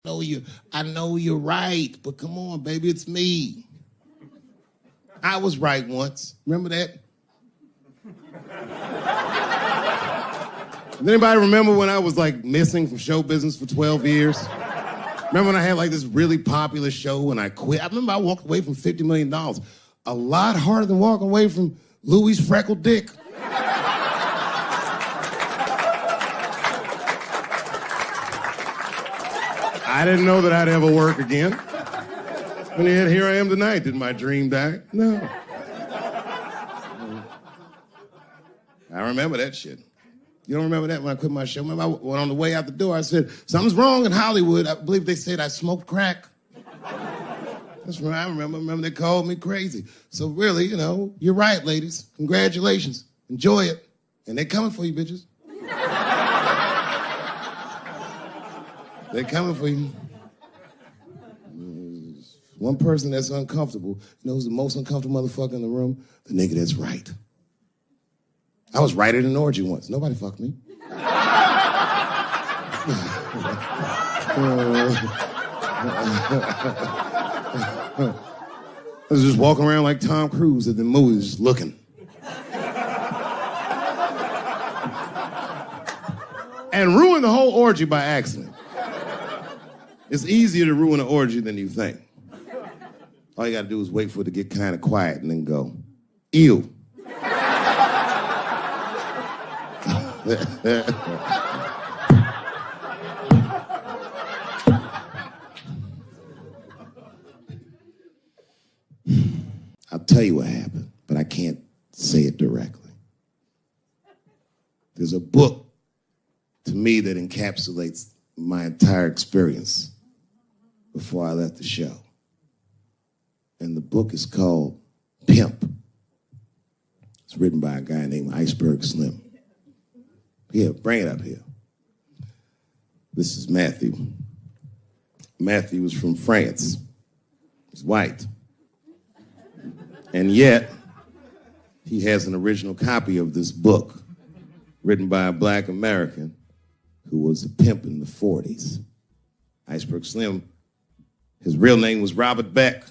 I know you're right, but come on, baby, it's me. I was right once. Remember that? Does anybody remember when I was like missing from show business for 12 years? Remember when I had like this really popular show and I quit? I remember I walked away from $50 million. A lot harder than walking away from Louis' freckled dick. I didn't know that I'd ever work again. And yet here I am tonight. Did my dream die? No. I remember that shit. You don't remember that when I quit my show? Remember on the way out the door, I said, something's wrong in Hollywood. I believe they said I smoked crack. That's what I remember. Remember they called me crazy. So really, you're right, ladies. Congratulations. Enjoy it. And they're coming for you, bitches. They're coming for you. One person that's uncomfortable. You know who's the most uncomfortable motherfucker in the room? The nigga that's right. I was right at an orgy once. Nobody fucked me. I was just walking around like Tom Cruise at the movies, just looking. And ruined the whole orgy by accident. It's easier to ruin an orgy than you think. All you gotta do is wait for it to get kind of quiet and then go, ew. I'll tell you what happened, but I can't say it directly. There's a book to me that encapsulates my entire experience before I left the show. And the book is called Pimp. It's written by a guy named Iceberg Slim. Here, bring it up here. This is Matthew. Matthew is from France. He's white. And yet, he has an original copy of this book written by a black American who was a pimp in the 40s. Iceberg Slim, his real name was Robert Beck.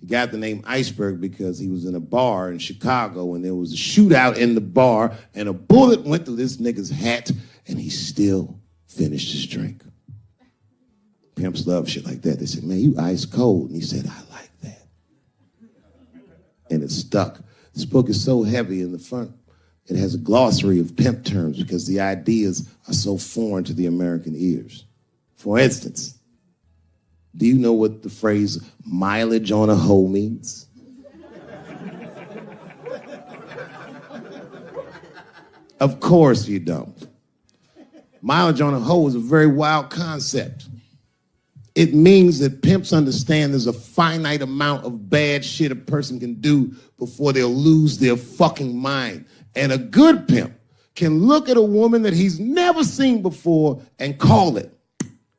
He got the name Iceberg because he was in a bar in Chicago and there was a shootout in the bar and a bullet went to this nigga's hat and he still finished his drink. Pimps love shit like that. They said, man, you ice cold. And he said, I like that. And it stuck. This book is so heavy in the front. It has a glossary of pimp terms because the ideas are so foreign to the American ears. For instance, do you know what the phrase mileage on a hoe means? Of course you don't. Mileage on a hoe is a very wild concept. It means that pimps understand there's a finite amount of bad shit a person can do before they'll lose their fucking mind. And a good pimp can look at a woman that he's never seen before and call it,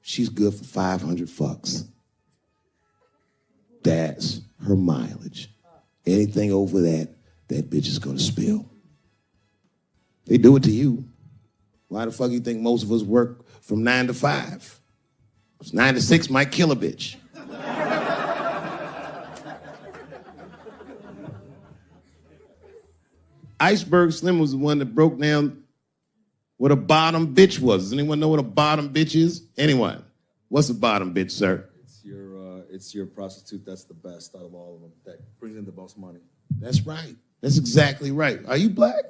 she's good for 500 fucks. That's her mileage. Anything over that, that bitch is gonna spill. They do it to you. Why the fuck you think most of us work from 9 to 5? 9 to 6 might kill a bitch. Iceberg Slim was the one that broke down what a bottom bitch was. Does anyone know what a bottom bitch is? Anyone? What's a bottom bitch, sir? It's your prostitute that's the best out of all of them, that brings in the most money. That's right. That's exactly right. Are you black?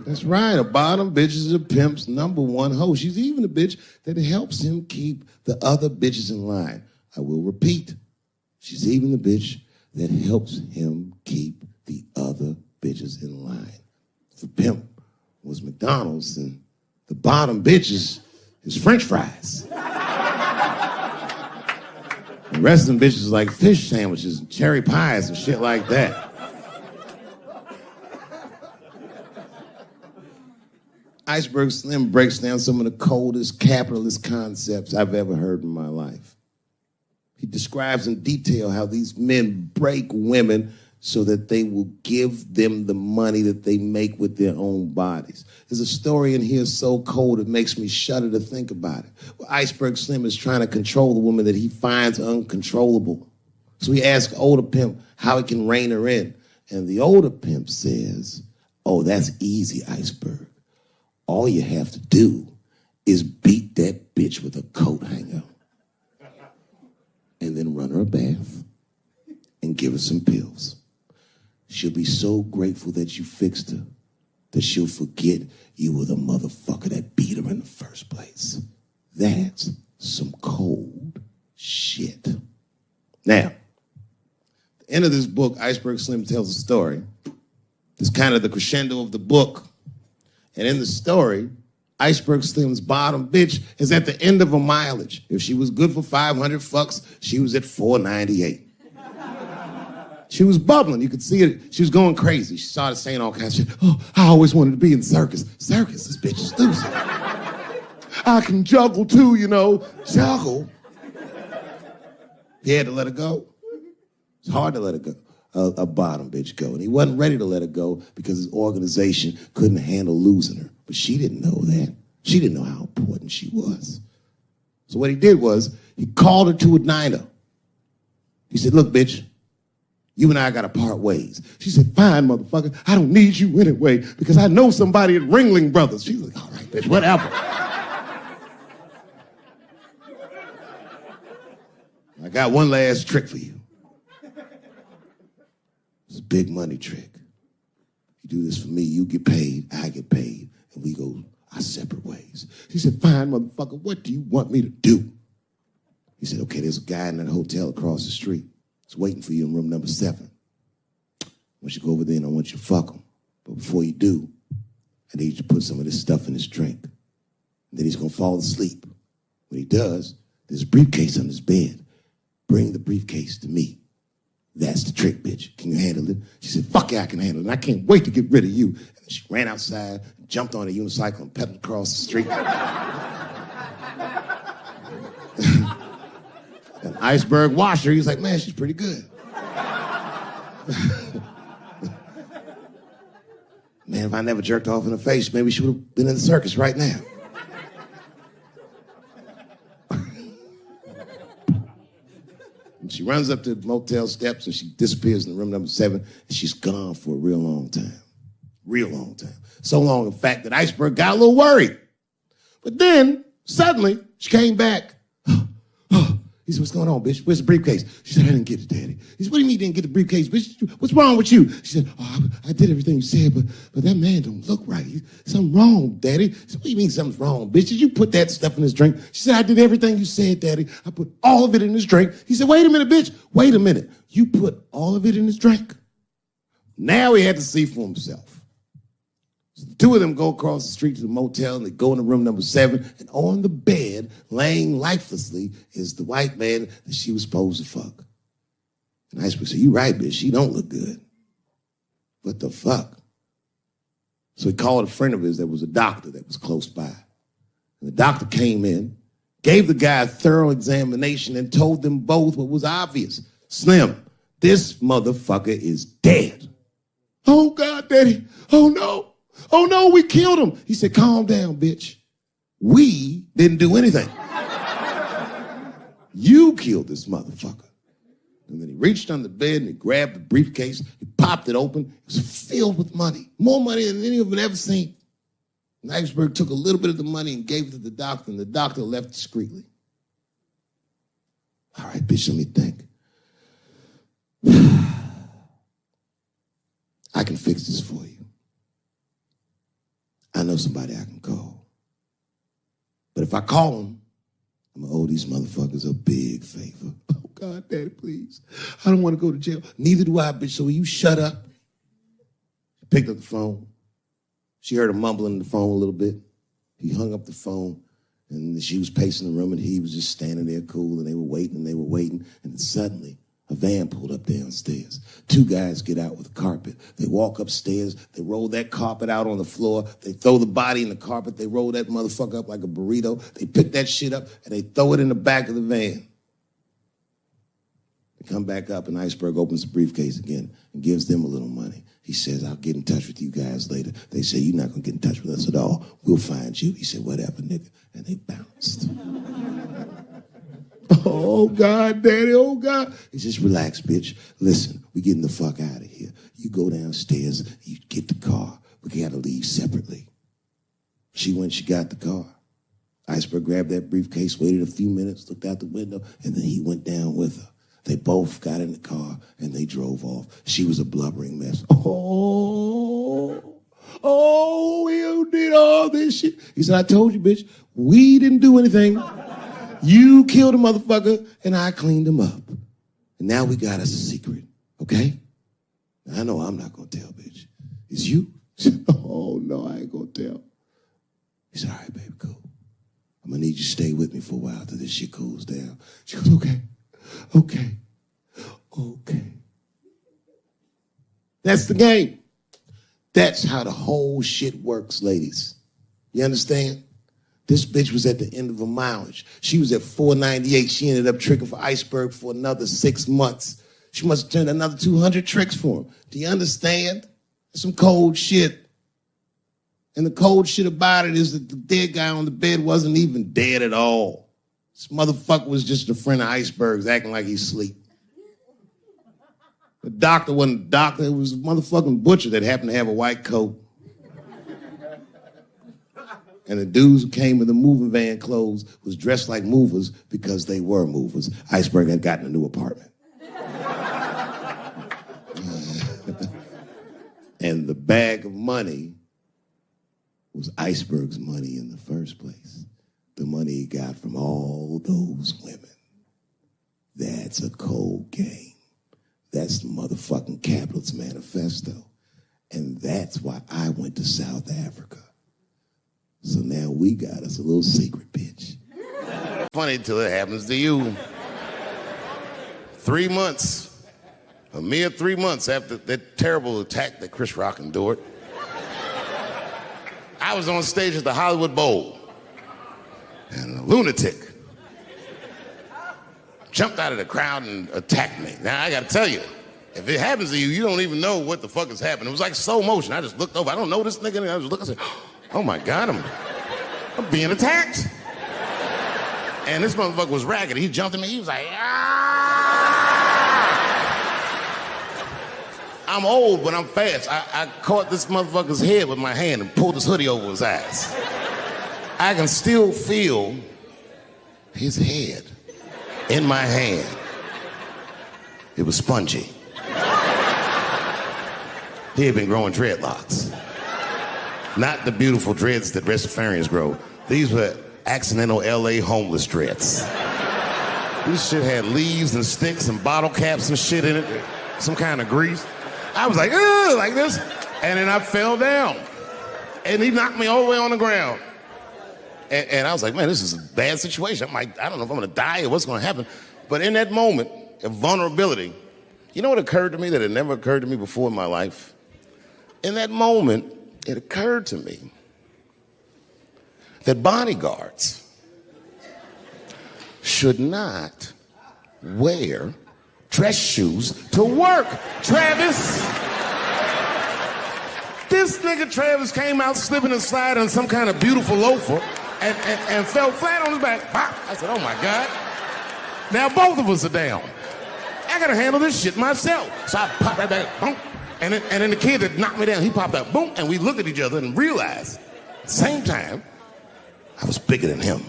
That's right. A bottom bitch is a pimp's number one hoe. She's even a bitch that helps him keep the other bitches in line. I will repeat. She's even the bitch that helps him keep the other bitches in line. If the pimp was McDonald's, and the bottom bitch is French fries. The rest of them bitches like fish sandwiches and cherry pies and shit like that. Iceberg Slim breaks down some of the coldest capitalist concepts I've ever heard in my life. He describes in detail how these men break women so that they will give them the money that they make with their own bodies. There's a story in here so cold it makes me shudder to think about it. Well, Iceberg Slim is trying to control the woman that he finds uncontrollable. So he asks older pimp how he can rein her in. And the older pimp says, oh, that's easy, Iceberg. All you have to do is beat that bitch with a coat hanger and then run her a bath and give her some pills. She'll be so grateful that you fixed her that she'll forget you were the motherfucker that beat her in the first place. That's some cold shit. Now, at the end of this book, Iceberg Slim tells a story. It's kind of the crescendo of the book. And in the story, Iceberg Slim's bottom bitch is at the end of her mileage. If she was good for 500 fucks, she was at 498. She was bubbling. You could see it. She was going crazy. She started saying all kinds of shit. Oh, I always wanted to be in circus. Circus? This bitch is loose. I can juggle too, you know. Juggle? He had to let her go. It's hard to let her go. A bottom bitch go. And he wasn't ready to let her go because his organization couldn't handle losing her. But she didn't know that. She didn't know how important she was. So what he did was he called her to a diner. He said, look, bitch, you and I got to part ways. She said, fine, motherfucker. I don't need you anyway because I know somebody at Ringling Brothers. She was like, all right, bitch, whatever. I got one last trick for you. It's a big money trick. You do this for me, you get paid, I get paid, and we go our separate ways. She said, fine, motherfucker, what do you want me to do? He said, okay, there's a guy in that hotel across the street. He's waiting for you in room number 7. Once you go over there and I want you to fuck him. But before you do, I need you to put some of this stuff in his drink. And then he's going to fall asleep. When he does, there's a briefcase on his bed. Bring the briefcase to me. That's the trick, bitch. Can you handle it? She said, fuck yeah, I can handle it. And I can't wait to get rid of you. And she ran outside, jumped on a unicycle, and pedaled across the street. An Iceberg washer. He was like, man, she's pretty good. Man, if I never jerked off in her face, maybe she would have been in the circus right now. And she runs up to the motel steps and she disappears in room number 7 and she's gone for a real long time. Real long time. So long, in fact, that Iceberg got a little worried. But then, suddenly, she came back. He said, what's going on, bitch? Where's the briefcase? She said, I didn't get it, Daddy. He said, what do you mean you didn't get the briefcase, bitch? What's wrong with you? She said, oh, I did everything you said, but that man don't look right. Something wrong, Daddy. He said, what do you mean something's wrong, bitch? Did you put that stuff in his drink? She said, I did everything you said, Daddy. I put all of it in his drink. He said, wait a minute, bitch. Wait a minute. You put all of it in his drink? Now he had to see for himself. So the two of them go across the street to the motel, and they go into room number 7, and on the bed, laying lifelessly, is the white man that she was supposed to fuck. And Iceberg said, you right, bitch, she don't look good. What the fuck? So he called a friend of his that was a doctor that was close by. And the doctor came in, gave the guy a thorough examination, and told them both what was obvious. Slim, this motherfucker is dead. Oh, God, Daddy. Oh, no. Oh, no, we killed him. He said, calm down, bitch. We didn't do anything. You killed this motherfucker. And then he reached under the bed and he grabbed the briefcase. He popped it open. It was filled with money. More money than any of them had ever seen. And Iceberg took a little bit of the money and gave it to the doctor, and the doctor left discreetly. All right, bitch, let me think. I can fix this for you. I know somebody I can call. But if I call him, I'm going to owe these motherfuckers a big favor. Oh, God, Daddy, please. I don't want to go to jail. Neither do I, bitch, so will you shut up? She picked up the phone. She heard him mumbling on the phone a little bit. He hung up the phone, and she was pacing the room, and he was just standing there cool, and they were waiting, and then suddenly, a van pulled up downstairs. 2 guys get out with a carpet. They walk upstairs. They roll that carpet out on the floor. They throw the body in the carpet. They roll that motherfucker up like a burrito. They pick that shit up, and they throw it in the back of the van. They come back up, and Iceberg opens the briefcase again and gives them a little money. He says, I'll get in touch with you guys later. They say, you're not going to get in touch with us at all. We'll find you. He said, whatever, nigga. And they bounced. Oh, God, Daddy, oh, God. He says, relax, bitch. Listen, we getting the fuck out of here. You go downstairs, you get the car. We got to leave separately. She went, she got the car. Iceberg grabbed that briefcase, waited a few minutes, looked out the window, and then he went down with her. They both got in the car, and they drove off. She was a blubbering mess. Oh, he did all this shit. He said, I told you, bitch, we didn't do anything. You killed a motherfucker, and I cleaned him up. And now we got us a secret, okay? I know I'm not going to tell, bitch. It's you? Oh, no, I ain't going to tell. He said, all right, baby, cool. I'm going to need you to stay with me for a while till this shit cools down. She goes, okay. That's the game. That's how the whole shit works, ladies. You understand? This bitch was at the end of her mileage. She was at 498. She ended up tricking for Iceberg for another 6 months. She must have turned another 200 tricks for him. Do you understand? That's some cold shit. And the cold shit about it is that the dead guy on the bed wasn't even dead at all. This motherfucker was just a friend of Iceberg's acting like he's asleep. The doctor wasn't a doctor. It was a motherfucking butcher that happened to have a white coat. And the dudes who came in the moving van clothes was dressed like movers because they were movers. Iceberg had gotten a new apartment. And the bag of money was Iceberg's money in the first place. The money he got from all those women. That's a cold game. That's the motherfucking capitalist manifesto. And that's why I went to South Africa. So now we got us a little secret, bitch. Funny till it happens to you. 3 months, a mere 3 months after that terrible attack that Chris Rock endured, I was on stage at the Hollywood Bowl, and a lunatic jumped out of the crowd and attacked me. Now, I gotta tell you, if it happens to you, you don't even know what the fuck is happening. It was like slow motion. I just looked over. I don't know this nigga. And I was looking, I said, oh my God, I'm being attacked. And this motherfucker was ragged. He jumped at me. He was like, ah! I'm old, but I'm fast. I caught this motherfucker's head with my hand and pulled his hoodie over his eyes. I can still feel his head in my hand. It was spongy. He had been growing dreadlocks. Not the beautiful dreads that Rastafarians grow. These were accidental LA homeless dreads. This shit had leaves and sticks and bottle caps and shit in it. Some kind of grease. I was like, ugh, like this. And then I fell down. And he knocked me all the way on the ground. And I was like, man, this is a bad situation. I'm like, I don't know if I'm gonna die or what's gonna happen. But in that moment of vulnerability, you know what occurred to me that had never occurred to me before in my life? In that moment, it occurred to me that bodyguards should not wear dress shoes to work. Travis. This nigga Travis came out slipping and sliding on some kind of beautiful loafer and fell flat on his back. Pop. I said, oh my God. Now both of us are down. I gotta handle this shit myself. So I popped right back, boom. And then the kid that knocked me down, he popped out, boom, and we looked at each other and realized at the same time, I was bigger than him.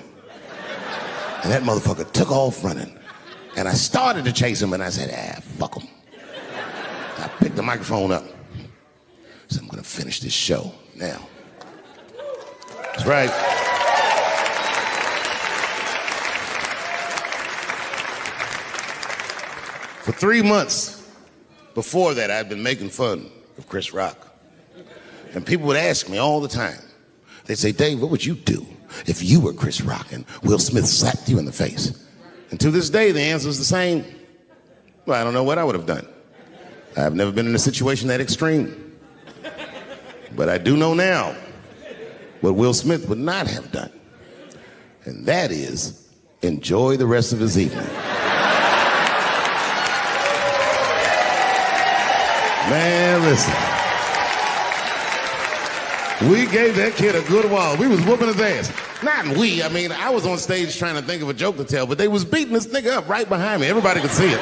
And that motherfucker took off running. And I started to chase him, and I said, fuck him. I picked the microphone up. I said, I'm gonna finish this show now. That's right. For 3 months before that, I'd been making fun of Chris Rock. And people would ask me all the time. They'd say, Dave, what would you do if you were Chris Rock and Will Smith slapped you in the face? And to this day, the answer is the same. Well, I don't know what I would have done. I've never been in a situation that extreme. But I do know now what Will Smith would not have done. And that is enjoy the rest of his evening. Man, listen. We gave that kid a good wall. We was whooping his ass. Not we, I mean, I was on stage trying to think of a joke to tell, but they was beating this nigga up right behind me. Everybody could see it.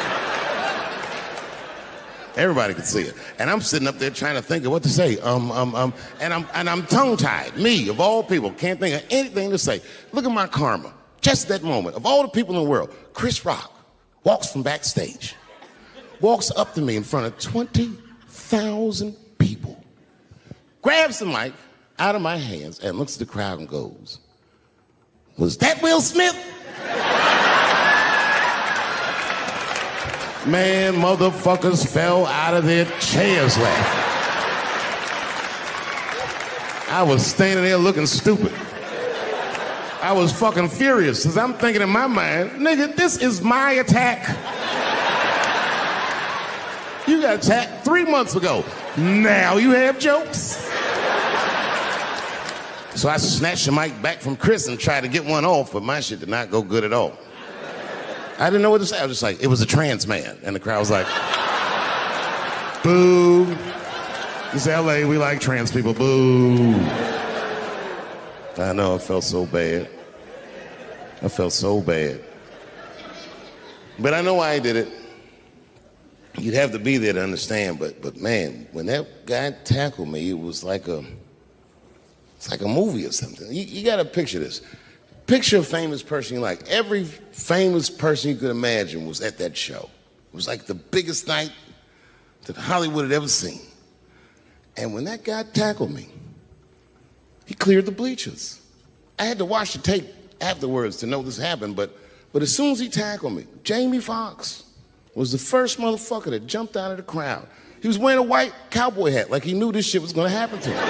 Everybody could see it. And I'm sitting up there trying to think of what to say. And I'm tongue-tied. Me, of all people, can't think of anything to say. Look at my karma. Just that moment. Of all the people in the world, Chris Rock walks from backstage, walks up to me in front of 20,000 people, grabs the mic out of my hands and looks at the crowd and goes, "Was that Will Smith?" Man, motherfuckers fell out of their chairs laughing. I was standing there looking stupid. I was fucking furious, because I'm thinking in my mind, nigga, this is my attack. You got attacked 3 months ago. Now you have jokes. So I snatched the mic back from Chris and tried to get one off, but my shit did not go good at all. I didn't know what to say. I was just like, it was a trans man. And the crowd was like, boo. It's LA, we like trans people, boo. I know, I felt so bad. I felt so bad. But I know why I did it. You'd have to be there to understand, but man, when that guy tackled me, it was like it's like a movie or something. You gotta picture this. Picture a famous person you like. Every famous person you could imagine was at that show. It was like the biggest night that Hollywood had ever seen. And when that guy tackled me, he cleared the bleachers. I had to watch the tape afterwards to know this happened, but as soon as he tackled me, Jamie Foxx was the first motherfucker that jumped out of the crowd. He was wearing a white cowboy hat like he knew this shit was gonna happen to him.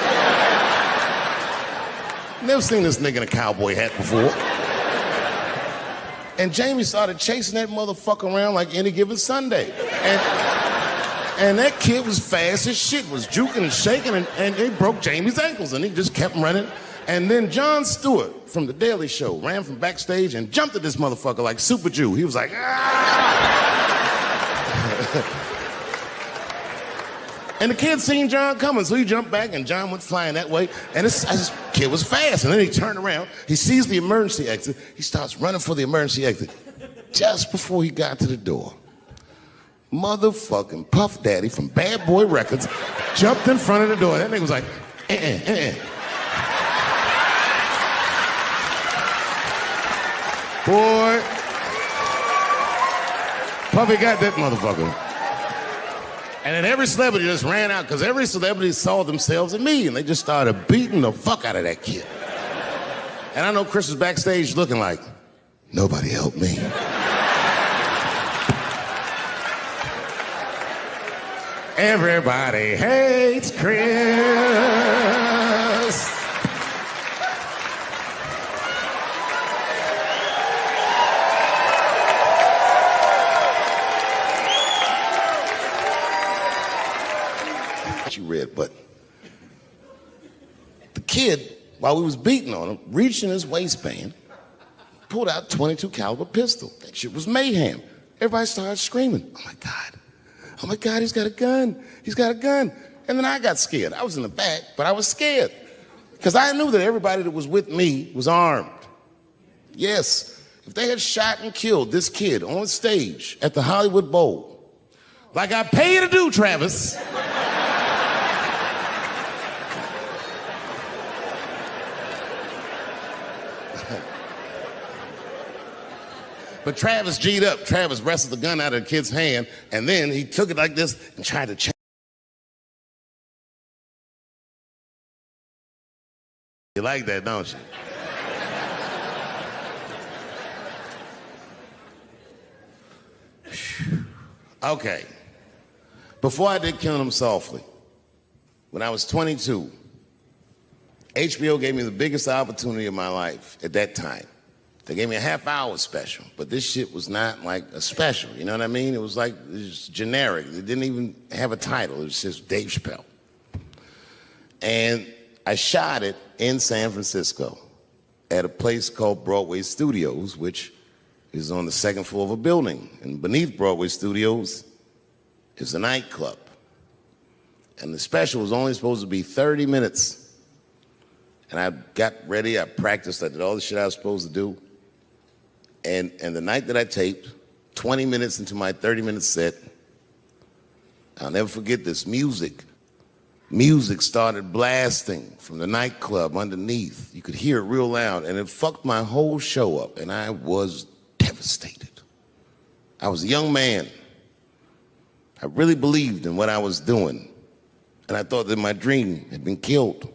Never seen this nigga in a cowboy hat before. And Jamie started chasing that motherfucker around like any given Sunday. And that kid was fast as shit, was juking and shaking, and he broke Jamie's ankles, and he just kept running. And then Jon Stewart from The Daily Show ran from backstage and jumped at this motherfucker like Super Jew. He was like, ah! And the kid seen John coming, so he jumped back, and John went flying that way. And this kid was fast. And then he turned around. He sees the emergency exit. He starts running for the emergency exit. Just before he got to the door, motherfucking Puff Daddy from Bad Boy Records jumped in front of the door. That nigga was like, Boy, Puffy got that motherfucker. And then every celebrity just ran out, because every celebrity saw themselves in me, and they just started beating the fuck out of that kid. And I know Chris was backstage looking like, nobody helped me. Everybody hates Chris. You read, but the kid, while we was beating on him, reached in his waistband, pulled out a .22 caliber pistol. That shit was mayhem. Everybody started screaming, oh my God, he's got a gun. He's got a gun. And then I got scared. I was in the back, but I was scared, because I knew that everybody that was with me was armed. Yes, if they had shot and killed this kid on stage at the Hollywood Bowl, like I pay you to do, Travis, but Travis G'd up. Travis wrestled the gun out of the kid's hand, and then he took it like this and tried to change. You like that, don't you? Okay. Before I did Killing Him Softly, when I was 22, HBO gave me the biggest opportunity of my life at that time. They gave me a half-hour special, but this shit was not like a special, you know what I mean? It was like, it was generic. It didn't even have a title. It was just Dave Chappelle. And I shot it in San Francisco at a place called Broadway Studios, which is on the second floor of a building. And beneath Broadway Studios is a nightclub. And the special was only supposed to be 30 minutes. And I got ready, I practiced, I did all the shit I was supposed to do. And the night that I taped, 20 minutes into my 30-minute set, I'll never forget this, music started blasting from the nightclub underneath. You could hear it real loud, and it fucked my whole show up, and I was devastated. I was a young man. I really believed in what I was doing, and I thought that my dream had been killed.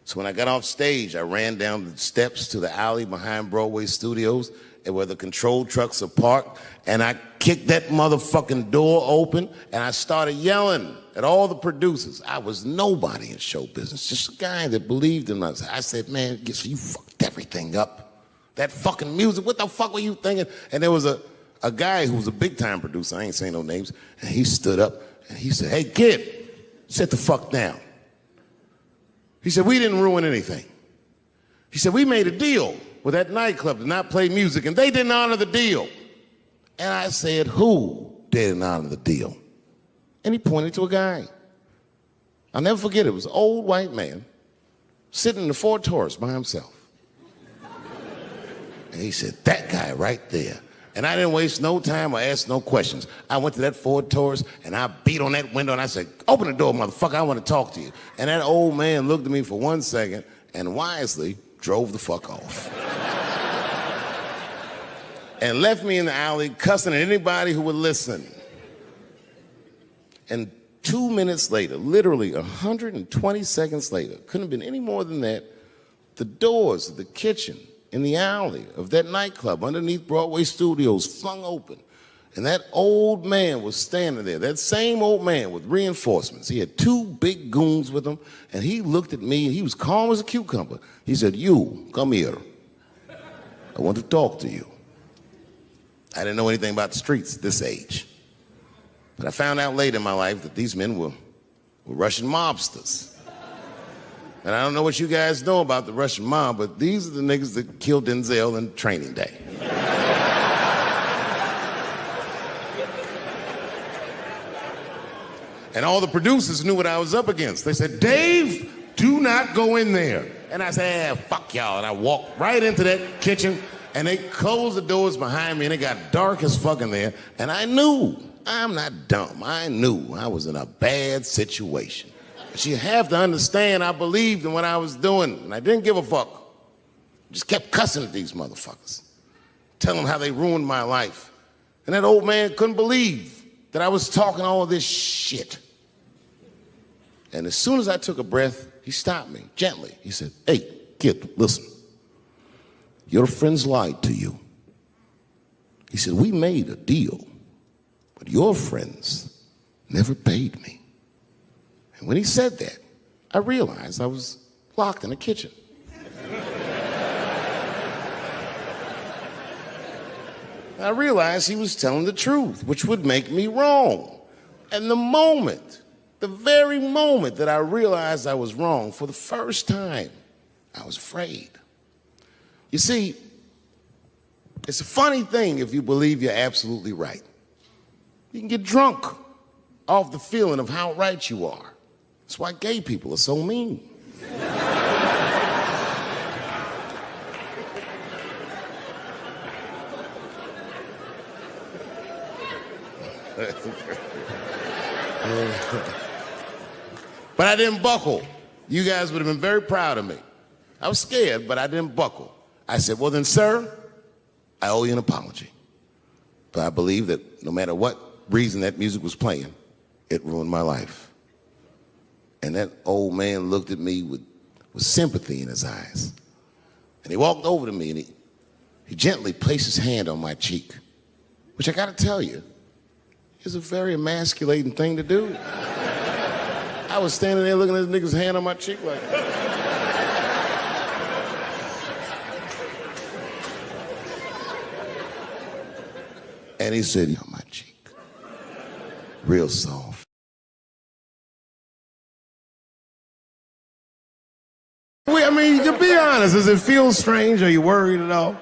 So when I got off stage, I ran down the steps to the alley behind Broadway Studios, and where the control trucks are parked, and I kicked that motherfucking door open, and I started yelling at all the producers. I was nobody in show business, just a guy that believed in myself. I said, man, you fucked everything up. That fucking music, what the fuck were you thinking? And there was a guy who was a big-time producer, I ain't saying no names, and he stood up, and he said, hey, kid, sit the fuck down. He said, we didn't ruin anything. He said, we made a deal with that nightclub to not play music, and they didn't honor the deal. And I said, who didn't honor the deal? And he pointed to a guy. I'll never forget it. It was an old white man sitting in the Ford Taurus by himself. And he said, that guy right there. And I didn't waste no time or ask no questions. I went to that Ford Taurus, and I beat on that window, and I said, open the door, motherfucker, I want to talk to you. And that old man looked at me for 1 second and wisely drove the fuck off. And left me in the alley cussing at anybody who would listen. And 2 minutes later, literally 120 seconds later, couldn't have been any more than that, the doors of the kitchen in the alley of that nightclub underneath Broadway Studios flung open. And that old man was standing there, that same old man with reinforcements. He had 2 big goons with him, and he looked at me, and he was calm as a cucumber. He said, you, come here. I want to talk to you. I didn't know anything about the streets at this age. But I found out later in my life that these men were Russian mobsters. And I don't know what you guys know about the Russian mob, but these are the niggas that killed Denzel in Training Day. And all the producers knew what I was up against. They said, Dave, do not go in there. And I said, fuck y'all. And I walked right into that kitchen, and they closed the doors behind me, and it got dark as fuck in there. And I knew, I'm not dumb, I knew I was in a bad situation. But you have to understand, I believed in what I was doing, and I didn't give a fuck. Just kept cussing at these motherfuckers, telling them how they ruined my life. And that old man couldn't believe that I was talking all this shit. And as soon as I took a breath, he stopped me gently. He said, hey, kid, listen. Your friends lied to you. He said, we made a deal, but your friends never paid me. And when he said that, I realized I was locked in the kitchen. I realized he was telling the truth, which would make me wrong. And the very moment that I realized I was wrong, for the first time, I was afraid. You see, it's a funny thing if you believe you're absolutely right. You can get drunk off the feeling of how right you are. That's why gay people are so mean. But I didn't buckle. You guys would have been very proud of me. I was scared, but I didn't buckle. I said, well then, sir, I owe you an apology. But I believe that no matter what reason that music was playing, it ruined my life. And that old man looked at me with sympathy in his eyes. And he walked over to me and he gently placed his hand on my cheek, which I gotta tell you, is a very emasculating thing to do. I was standing there looking at this nigga's hand on my cheek like that. And he said, on my cheek, real soft. I mean, to be honest, does it feel strange? Are you worried at all?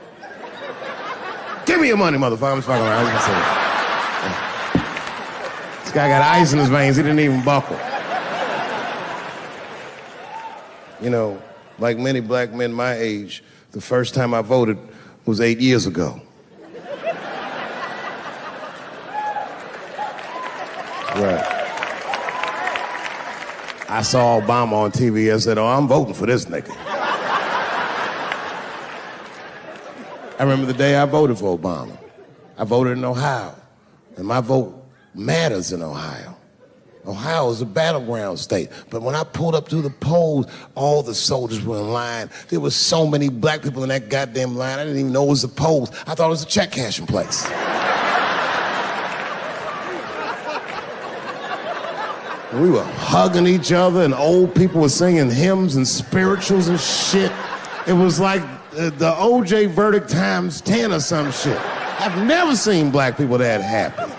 Give me your money, motherfucker. I'm fucking around. This guy got ice in his veins. He didn't even buckle. You know, like many black men my age, the first time I voted was 8 years ago. Right. I saw Obama on TV and said, oh, I'm voting for this nigga. I remember the day I voted for Obama. I voted in Ohio, and my vote matters in Ohio. Ohio is a battleground state, but when I pulled up to the polls, all the soldiers were in line. There were so many black people in that goddamn line, I didn't even know it was the polls. I thought it was a check cashing place. We were hugging each other, and old people were singing hymns and spirituals and shit. It was like the OJ verdict times 10 or some shit. I've never seen black people that happy.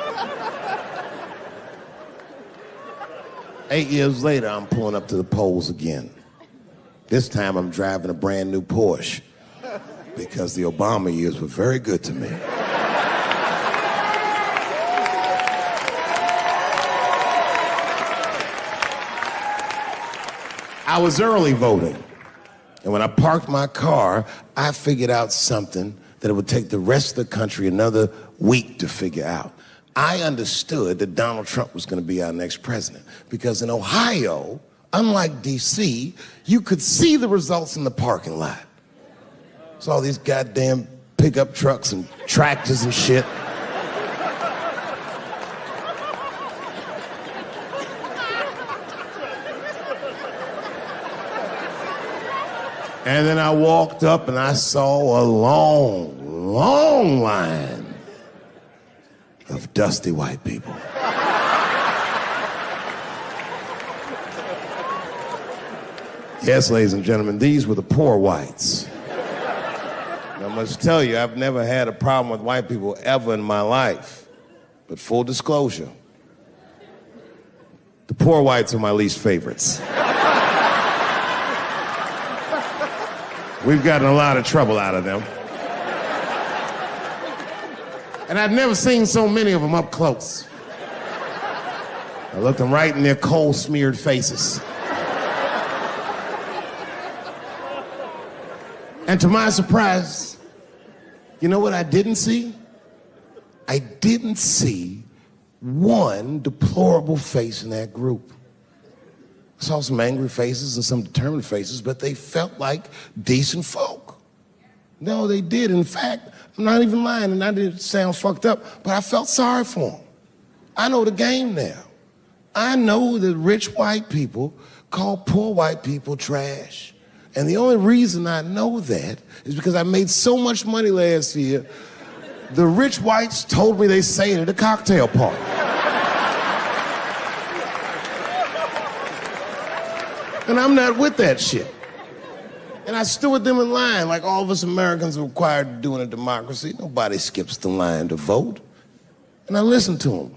8 years later, I'm pulling up to the polls again. This time I'm driving a brand new Porsche because the Obama years were very good to me. I was early voting, and when I parked my car, I figured out something that it would take the rest of the country another week to figure out. I understood that Donald Trump was going to be our next president because in Ohio, unlike D.C., you could see the results in the parking lot. Saw these goddamn pickup trucks and tractors and shit. And then I walked up and I saw a long, long line of dusty white people. Yes, ladies and gentlemen, these were the poor whites. And I must tell you, I've never had a problem with white people ever in my life. But full disclosure, the poor whites are my least favorites. We've gotten a lot of trouble out of them. And I've never seen so many of them up close. I looked them right in their coal-smeared faces. And to my surprise, you know what I didn't see? I didn't see one deplorable face in that group. I saw some angry faces and some determined faces, but they felt like decent folk. No, they did. In fact, I'm not even lying, and I didn't sound fucked up, but I felt sorry for them. I know the game now. I know that rich white people call poor white people trash. And the only reason I know that is because I made so much money last year, the rich whites told me they say it at a cocktail party. And I'm not with that shit. And I stood with them in line like all of us Americans are required to do in a democracy. Nobody skips the line to vote. And I listened to them.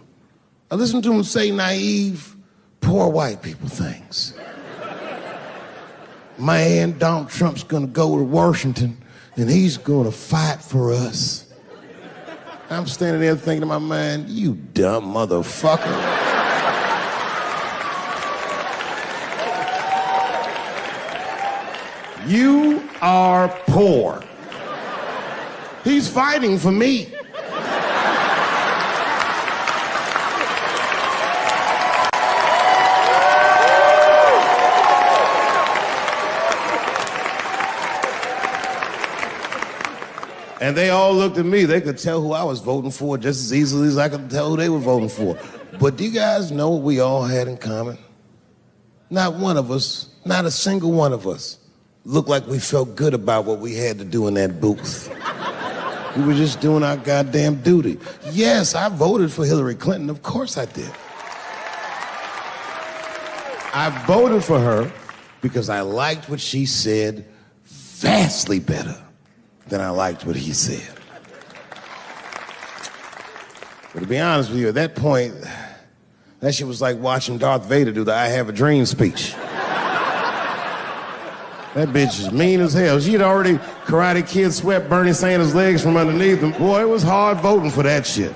I listened to them say naive, poor white people things. Man, Donald Trump's gonna go to Washington and he's gonna fight for us. I'm standing there thinking to my mind, you dumb motherfucker. You are poor. He's fighting for me. And they all looked at me. They could tell who I was voting for just as easily as I could tell who they were voting for. But do you guys know what we all had in common? Not one of us, not a single one of us, looked like we felt good about what we had to do in that booth. We were just doing our goddamn duty. Yes, I voted for Hillary Clinton. Of course I did. I voted for her because I liked what she said vastly better than I liked what he said. But to be honest with you, at that point, that shit was like watching Darth Vader do the I Have a Dream speech. That bitch is mean as hell. She'd already Karate Kid swept Bernie Sanders' legs from underneath him. Boy, it was hard voting for that shit.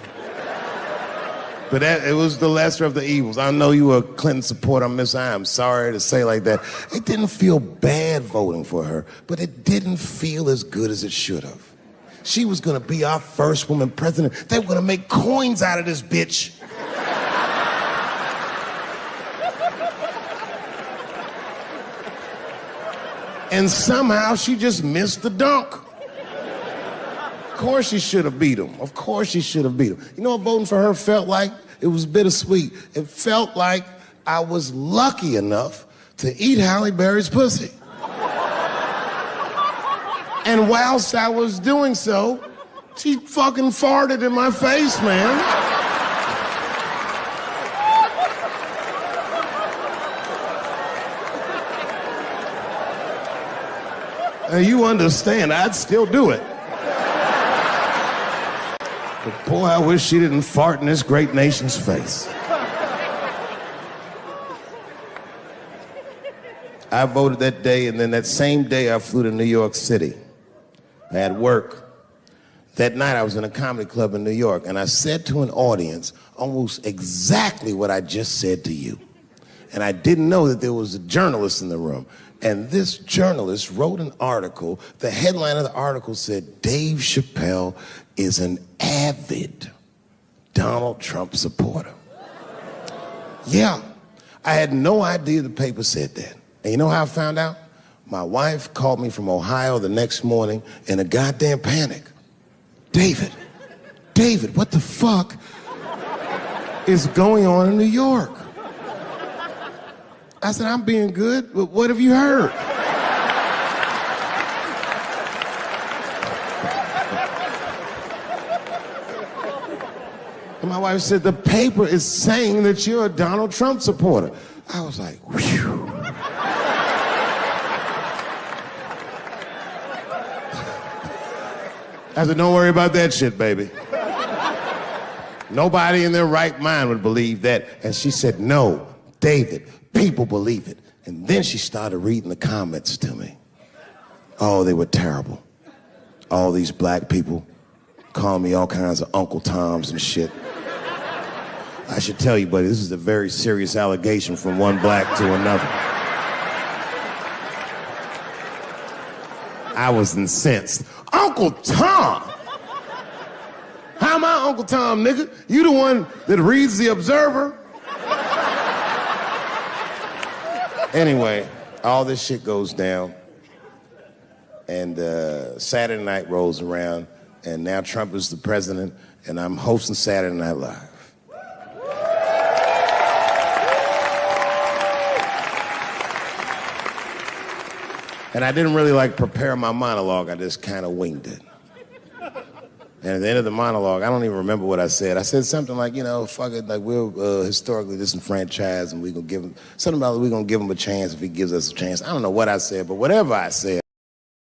But it was the lesser of the evils. I know you were a Clinton supporter, Miss. I am sorry to say like that. It didn't feel bad voting for her, but it didn't feel as good as it should have. She was gonna be our first woman president. They were gonna make coins out of this bitch. And somehow she just missed the dunk. Of course she should have beat him. Of course she should have beat him. You know what voting for her felt like? It was bittersweet. It felt like I was lucky enough to eat Halle Berry's pussy. And whilst I was doing so, she fucking farted in my face, man. Now you understand, I'd still do it. But boy, I wish she didn't fart in this great nation's face. I voted that day, and then that same day I flew to New York City. I had work. That night I was in a comedy club in New York, and I said to an audience almost exactly what I just said to you. And I didn't know that there was a journalist in the room. And this journalist wrote an article. The headline of the article said, Dave Chappelle is an avid Donald Trump supporter. Yeah, I had no idea the paper said that. And you know how I found out? My wife called me from Ohio the next morning in a goddamn panic. David, what the fuck is going on in New York? I said, I'm being good, but what have you heard? And my wife said, the paper is saying that you're a Donald Trump supporter. I was like, whew. I said, don't worry about that shit, baby. Nobody in their right mind would believe that. And she said, no, David, people believe it. And then she started reading the comments to me. Oh, they were terrible. All these black people calling me all kinds of Uncle Toms and shit. I should tell you, buddy, this is a very serious allegation from one black to another. I was incensed. Uncle Tom! How am I Uncle Tom, nigga? You the one that reads the Observer? Anyway, all this shit goes down, and Saturday night rolls around, and now Trump is the president, and I'm hosting Saturday Night Live. And I didn't really prepare my monologue. I just kind of winged it. And at the end of the monologue, I don't even remember what I said. I said something like, fuck it, we're historically disenfranchised, and we're gonna give him something about we're gonna give him a chance if he gives us a chance. I don't know what I said, but whatever I said.